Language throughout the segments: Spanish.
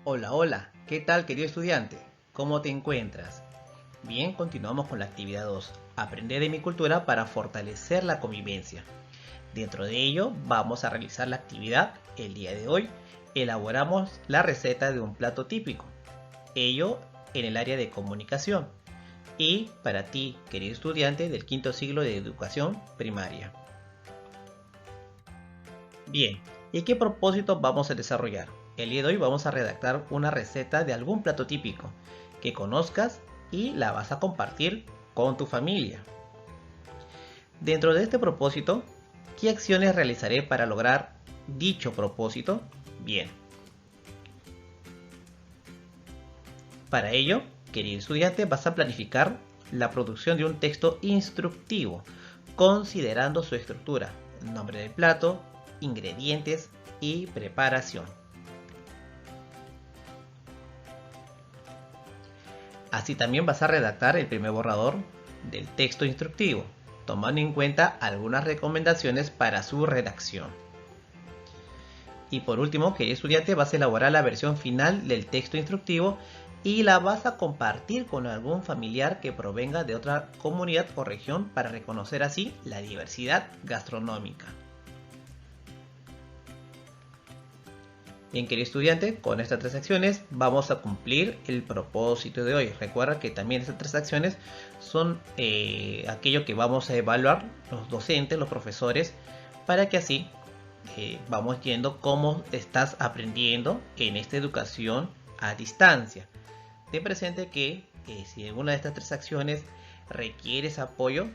Hola, hola, ¿qué tal querido estudiante? ¿Cómo te encuentras? Bien, continuamos con la actividad 2. Aprender de mi cultura para fortalecer la convivencia. Dentro de ello vamos a realizar la actividad el día de hoy. Elaboramos la receta de un plato típico. Ello en el área de comunicación. Y para ti, querido estudiante del quinto siglo de educación primaria. Bien, ¿y qué propósito vamos a desarrollar? El día de hoy vamos a redactar una receta de algún plato típico que conozcas y la vas a compartir con tu familia. Dentro de este propósito, ¿qué acciones realizaré para lograr dicho propósito? Bien, para ello, querido estudiante, vas a planificar la producción de un texto instructivo, considerando su estructura, nombre del plato, ingredientes y preparación. Así también vas a redactar el primer borrador del texto instructivo, tomando en cuenta algunas recomendaciones para su redacción. Y por último, querido estudiante, vas a elaborar la versión final del texto instructivo y la vas a compartir con algún familiar que provenga de otra comunidad o región para reconocer así la diversidad gastronómica. Bien, querido estudiante, con estas tres acciones vamos a cumplir el propósito de hoy. Recuerda que también estas tres acciones son aquello que vamos a evaluar los docentes, los profesores, para que así vamos viendo cómo estás aprendiendo en esta educación a distancia. Ten presente que si alguna de estas tres acciones requieres apoyo,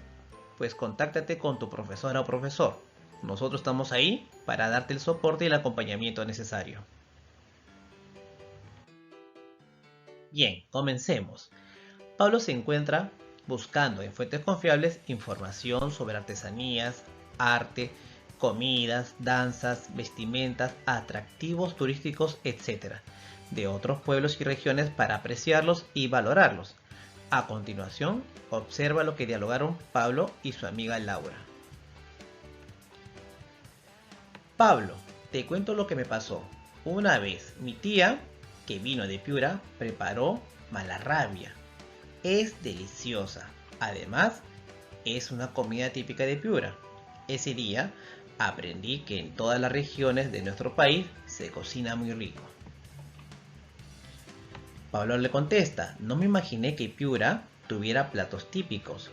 pues contáctate con tu profesora o profesor. Nosotros estamos ahí para darte el soporte y el acompañamiento necesario. Bien, comencemos. Pablo se encuentra buscando en fuentes confiables información sobre artesanías, arte, comidas, danzas, vestimentas, atractivos turísticos, etc. de otros pueblos y regiones para apreciarlos y valorarlos. A continuación, observa lo que dialogaron Pablo y su amiga Laura. Pablo, te cuento lo que me pasó. Una vez, mi tía, que vino de Piura, preparó malarrabia. Es deliciosa. Además, es una comida típica de Piura. Ese día aprendí que en todas las regiones de nuestro país se cocina muy rico. Pablo le contesta, no me imaginé que Piura tuviera platos típicos.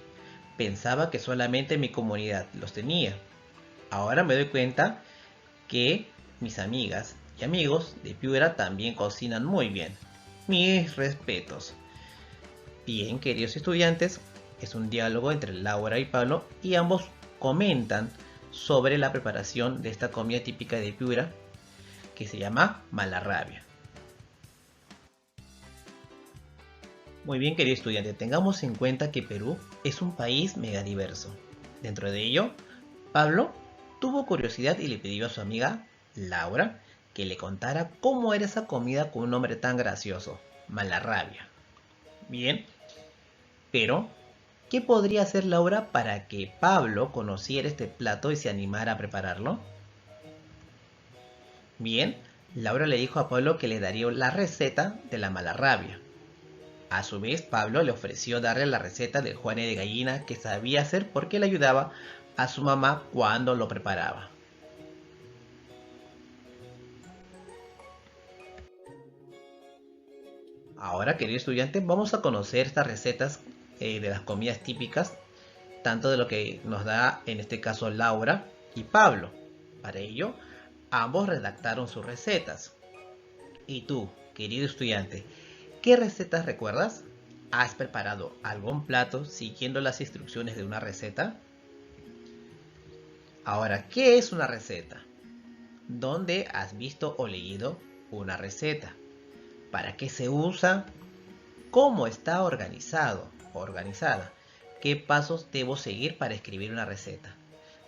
Pensaba que solamente mi comunidad los tenía. Ahora me doy cuenta que mis amigas y amigos de Piura también cocinan muy bien. Mis respetos. Bien, queridos estudiantes, es un diálogo entre Laura y Pablo y ambos comentan sobre la preparación de esta comida típica de Piura que se llama malarrabia. Muy bien, querido estudiante, tengamos en cuenta que Perú es un país megadiverso. Dentro de ello, Pablo tuvo curiosidad y le pidió a su amiga Laura que le contara cómo era esa comida con un nombre tan gracioso, malarrabia. Bien, pero ¿qué podría hacer Laura para que Pablo conociera este plato y se animara a prepararlo? Bien, Laura le dijo a Pablo que le daría la receta de la malarrabia. A su vez, Pablo le ofreció darle la receta del juane de gallina que sabía hacer porque le ayudaba a su mamá cuando lo preparaba. Ahora, querido estudiante, vamos a conocer estas recetas de las comidas típicas, tanto de lo que nos da en este caso Laura y Pablo. Para ello, ambos redactaron sus recetas. ¿Y tú, querido estudiante, qué recetas recuerdas? ¿Has preparado algún plato siguiendo las instrucciones de una receta? Ahora, ¿qué es una receta? ¿Dónde has visto o leído una receta? ¿Para qué se usa? ¿Cómo está organizado o organizada? ¿Qué pasos debo seguir para escribir una receta?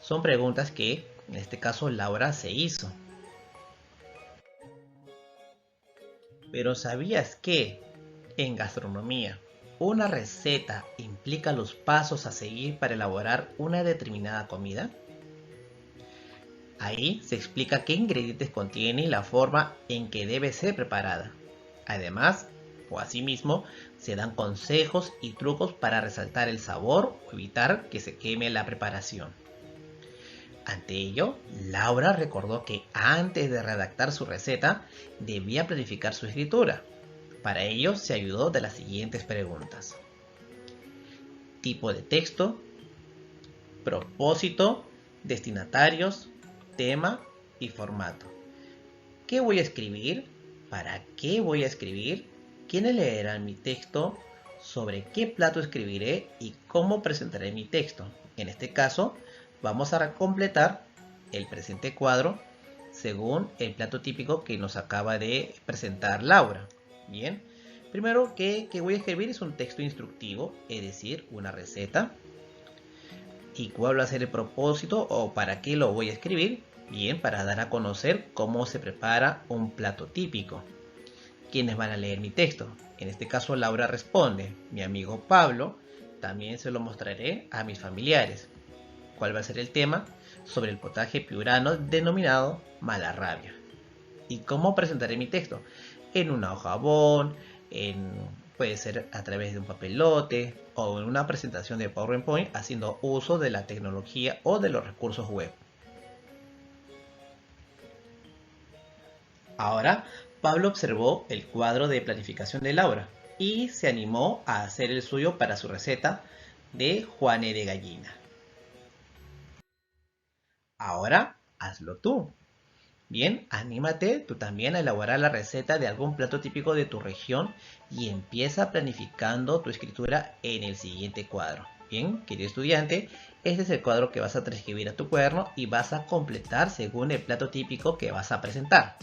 Son preguntas que, en este caso, Laura se hizo. Pero ¿sabías que en gastronomía una receta implica los pasos a seguir para elaborar una determinada comida? Ahí se explica qué ingredientes contiene y la forma en que debe ser preparada. Además, o asimismo, se dan consejos y trucos para resaltar el sabor o evitar que se queme la preparación. Ante ello, Laura recordó que antes de redactar su receta debía planificar su escritura. Para ello se ayudó de las siguientes preguntas: tipo de texto, propósito, destinatarios, tema y formato. ¿Qué voy a escribir? ¿Para qué voy a escribir? ¿Quiénes leerán mi texto? ¿Sobre qué plato escribiré? ¿Y cómo presentaré mi texto? En este caso, vamos a completar el presente cuadro según el plato típico que nos acaba de presentar Laura. Bien, primero que voy a escribir es un texto instructivo, es decir, una receta. ¿Y cuál va a ser el propósito o para qué lo voy a escribir? Bien, para dar a conocer cómo se prepara un plato típico. ¿Quiénes van a leer mi texto? En este caso Laura responde: mi amigo Pablo. También se lo mostraré a mis familiares. ¿Cuál va a ser el tema? Sobre el potaje piurano denominado mala rabia. ¿Y cómo presentaré mi texto? En una hoja bond, puede ser a través de un papelote o en una presentación de PowerPoint haciendo uso de la tecnología o de los recursos web. Ahora, Pablo observó el cuadro de planificación de Laura y se animó a hacer el suyo para su receta de Juane de gallina. Ahora, hazlo tú. Bien, anímate tú también a elaborar la receta de algún plato típico de tu región y empieza planificando tu escritura en el siguiente cuadro. Bien, querido estudiante, este es el cuadro que vas a transcribir a tu cuaderno y vas a completar según el plato típico que vas a presentar.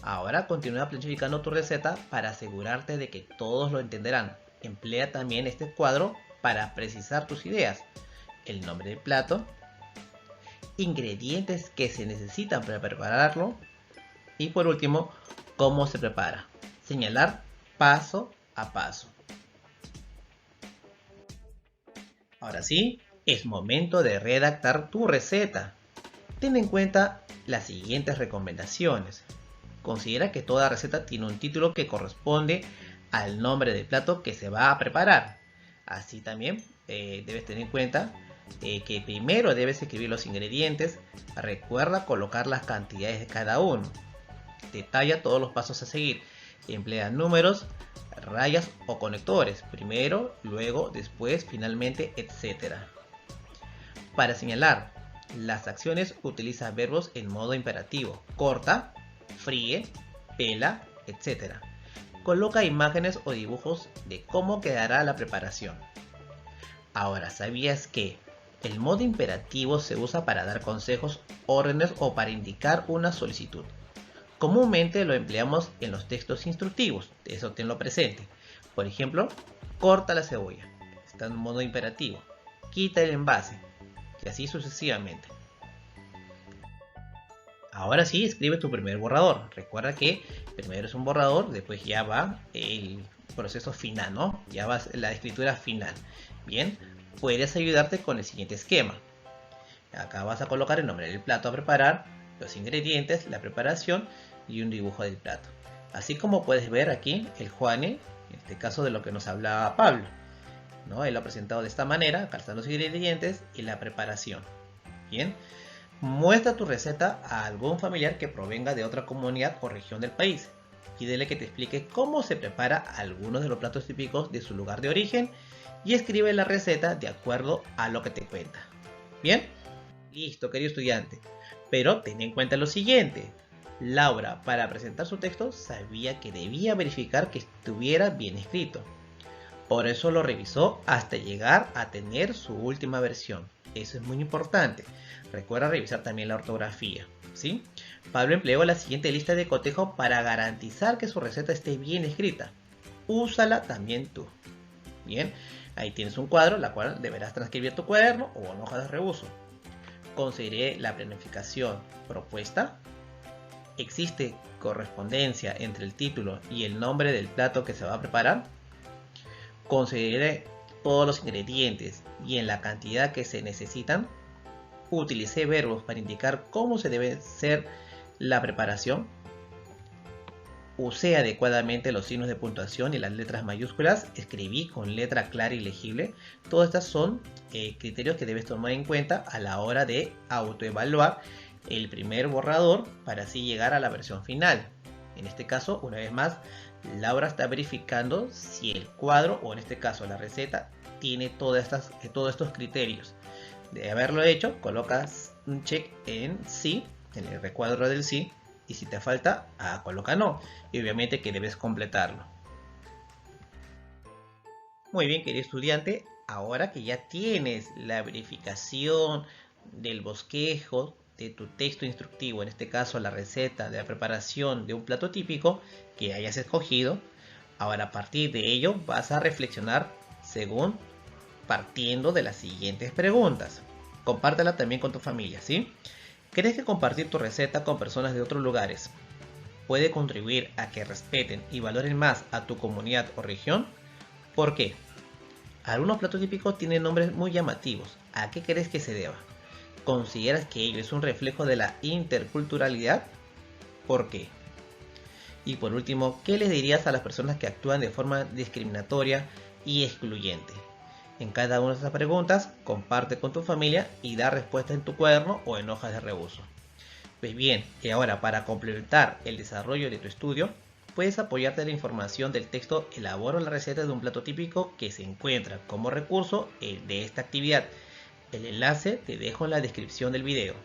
Ahora continúa planificando tu receta para asegurarte de que todos lo entenderán. Emplea también este cuadro para precisar tus ideas: el nombre del plato, ingredientes que se necesitan para prepararlo y por último, cómo se prepara. Señalar paso a paso. Ahora sí, es momento de redactar tu receta. Ten en cuenta las siguientes recomendaciones. Considera que toda receta tiene un título que corresponde al nombre del plato que se va a preparar. Así también debes tener en cuenta que primero debes escribir los ingredientes. Recuerda colocar las cantidades de cada uno. Detalla todos los pasos a seguir. Emplea números, rayas o conectores. Primero, luego, después, finalmente, etc. Para señalar las acciones, utiliza verbos en modo imperativo: corta, fríe, pela, etc. Coloca imágenes o dibujos de cómo quedará la preparación. Ahora, ¿sabías que el modo imperativo se usa para dar consejos, órdenes o para indicar una solicitud? Comúnmente lo empleamos en los textos instructivos, eso tenlo presente. Por ejemplo, corta la cebolla, está en modo imperativo. Quita el envase, y así sucesivamente. Ahora sí, escribe tu primer borrador. Recuerda que primero es un borrador, después ya va el proceso final, ¿no? Ya va la escritura final. Bien, puedes ayudarte con el siguiente esquema. Acá vas a colocar el nombre del plato a preparar, los ingredientes, la preparación y un dibujo del plato. Así como puedes ver aquí, el Juane, en este caso de lo que nos hablaba Pablo, ¿no? Él lo ha presentado de esta manera. Acá están los ingredientes y la preparación. Bien. Muestra tu receta a algún familiar que provenga de otra comunidad o región del país. Pídele que te explique cómo se prepara algunos de los platos típicos de su lugar de origen y escribe la receta de acuerdo a lo que te cuenta. ¿Bien? Listo, querido estudiante. Pero ten en cuenta lo siguiente. Laura, para presentar su texto, sabía que debía verificar que estuviera bien escrito. Por eso lo revisó hasta llegar a tener su última versión. Eso es muy importante. Recuerda revisar también la ortografía, ¿sí? Pablo empleó la siguiente lista de cotejo para garantizar que su receta esté bien escrita. Úsala también tú. Bien, ahí tienes un cuadro, la cual deberás transcribir tu cuaderno o en hoja de reuso. Consideré la planificación propuesta. ¿Existe correspondencia entre el título y el nombre del plato que se va a preparar? Consideré todos los ingredientes y en la cantidad que se necesitan. Utilicé verbos para indicar cómo se debe hacer la preparación. usé adecuadamente los signos de puntuación y las letras mayúsculas, escribí con letra clara y legible. Todas estas son criterios que debes tomar en cuenta a la hora de autoevaluar el primer borrador para así llegar a la versión final. En este caso, una vez más, Laura está verificando si el cuadro, o en este caso la receta, tiene todos estos criterios. De haberlo hecho, colocas un check en sí, en el recuadro del sí, y si te falta, coloca no, y obviamente que debes completarlo. Muy bien, querido estudiante, ahora que ya tienes la verificación del bosquejo de tu texto instructivo, en este caso la receta de la preparación de un plato típico que hayas escogido, ahora a partir de ello vas a reflexionar según partiendo de las siguientes preguntas. Compártela también con tu familia, ¿sí? ¿Crees que compartir tu receta con personas de otros lugares puede contribuir a que respeten y valoren más a tu comunidad o región? ¿Por qué? Algunos platos típicos tienen nombres muy llamativos. ¿A qué crees que se deba? ¿Consideras que ello es un reflejo de la interculturalidad? ¿Por qué? Y por último, ¿qué les dirías a las personas que actúan de forma discriminatoria y excluyente? En cada una de estas preguntas, comparte con tu familia y da respuesta en tu cuaderno o en hojas de reuso. Pues bien, y ahora para complementar el desarrollo de tu estudio, puedes apoyarte en la información del texto Elaboro la receta de un plato típico que se encuentra como recurso de esta actividad. El enlace te dejo en la descripción del video.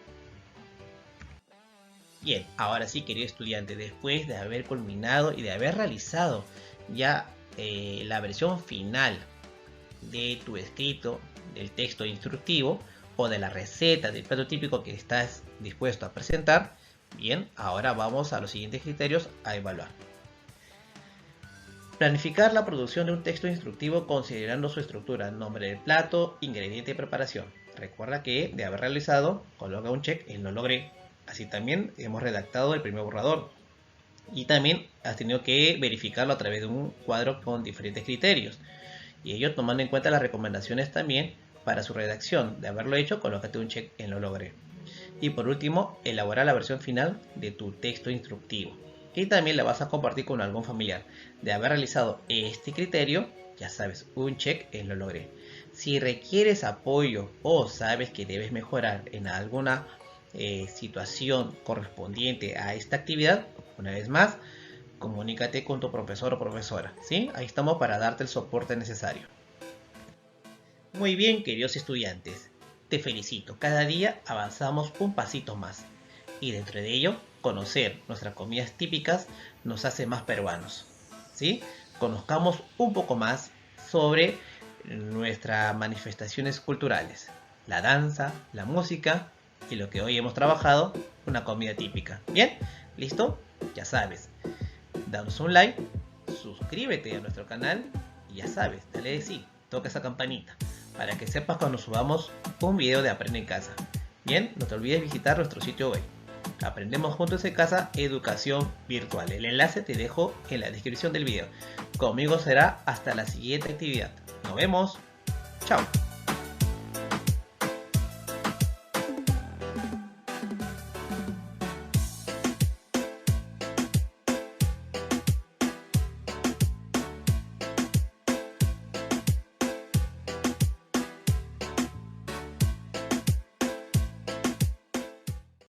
Bien, ahora sí, querido estudiante, después de haber culminado y de haber realizado ya la versión final de tu escrito, del texto instructivo o de la receta del plato típico que estás dispuesto a presentar, bien, ahora vamos a los siguientes criterios a evaluar. Planificar la producción de un texto instructivo considerando su estructura, nombre del plato, ingrediente y preparación. Recuerda que de haber realizado, coloca un check en lo logré. Así también hemos redactado el primer borrador. Y también has tenido que verificarlo a través de un cuadro con diferentes criterios. Y ello tomando en cuenta las recomendaciones también para su redacción. De haberlo hecho, colócate un check en lo logré. Y por último, elaborar la versión final de tu texto instructivo. Y también la vas a compartir con algún familiar. De haber realizado este criterio, ya sabes, un check en lo logré. Si requieres apoyo o sabes que debes mejorar en alguna situación correspondiente a esta actividad, una vez más, comunícate con tu profesor o profesora, ¿sí? Ahí estamos para darte el soporte necesario. Muy bien, queridos estudiantes, te felicito. Cada día avanzamos un pasito más. Y dentro de ello, conocer nuestras comidas típicas nos hace más peruanos, ¿sí? Conozcamos un poco más sobre nuestras manifestaciones culturales, la danza, la música y lo que hoy hemos trabajado, una comida típica. ¿Bien? ¿Listo? Ya sabes, danos un like, suscríbete a nuestro canal y ya sabes, dale de sí, toca esa campanita para que sepas cuando subamos un video de Aprende en Casa. Bien, no te olvides visitar nuestro sitio web. Aprendemos juntos en casa, educación virtual. El enlace te dejo en la descripción del video. Conmigo será hasta la siguiente actividad. Nos vemos. Chao.